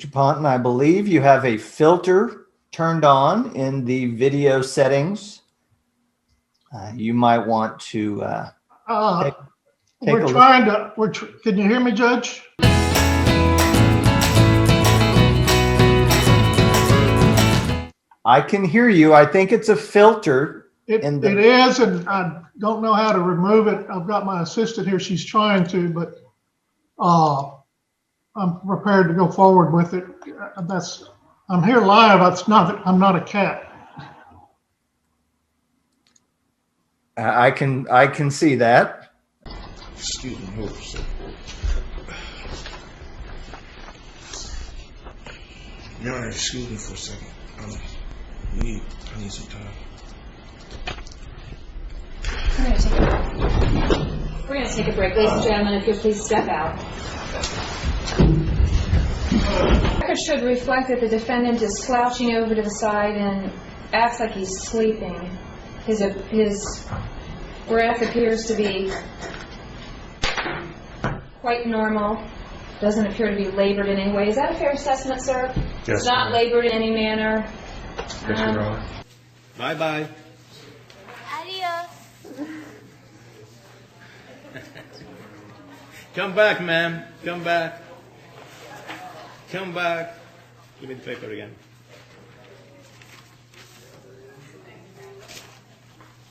Ponton, I believe you have a filter turned on in the video settings. You might want to take we're a look. trying to, can you hear me, Judge? I can hear you. I think it's a filter. It is, and I don't know how to remove it. I've got my assistant here. She's trying to, but I'm prepared to go forward with it. I'm here live. I'm not a cat. I can see that. Excuse me, hold for a second. Your Honor, excuse me for a second. I need some time. We're going to take a break. Ladies and gentlemen, if you'll please step out. The record should reflect that the defendant is slouching over to the side and acts like he's sleeping. His breath appears to be quite normal. Doesn't appear to be labored in any way. Is that a fair assessment, sir? Yes. It's not labored in any manner. Yes, Your Honor. Bye-bye. Adios. Come back, ma'am. Come back. Come back. Give me the paper again.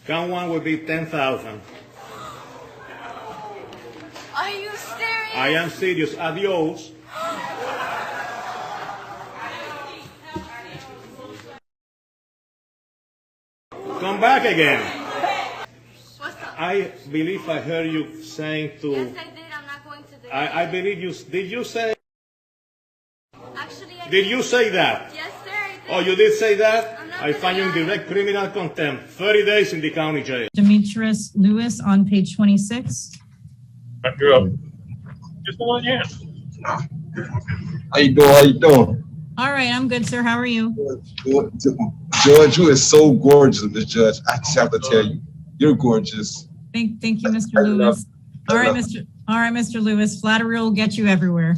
Count one will be 10,000. Are you serious? I am serious. Adios. Come back again. What's up? I believe I heard you saying to... Yes, I did. I'm not going to the... I believe you... Did you say... Actually, I Did you say that? Yes, sir, I did. Oh, you did say that? I'm not I find you in gonna lie. direct criminal contempt. 30 days in the county jail. Demetrius Lewis on page 26. You're up. Just one, yeah. How you doing? How you doing? All right, I'm good, sir. How are you? Good. Judge, you is so gorgeous, Miss Judge. I just have to tell you, you're gorgeous. Thank you, Mr. Lewis. All right, Mr. Lewis. Flattery will get you everywhere,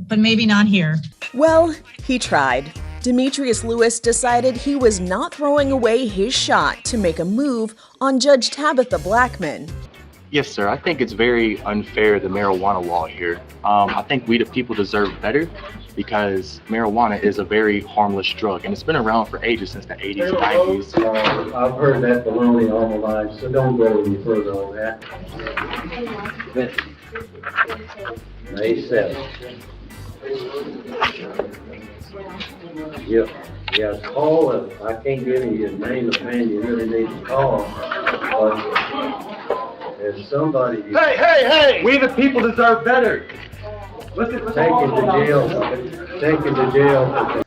but maybe not here. Well, he tried. Demetrius Lewis decided he was not throwing away his shot to make a move on Judge Tabitha Blackman. Yes, sir. I think it's very unfair, the marijuana law here. I think we the people deserve better because marijuana is a very harmless drug, and it's been around for ages, since the 80s and 90s. I've heard that baloney all my life, so don't go any further on that. May 7th. Yeah, call it. I can't give you his name or man, you really need to call. But there's somebody. Hey! We the people deserve better. Take him to jail. Take him to jail.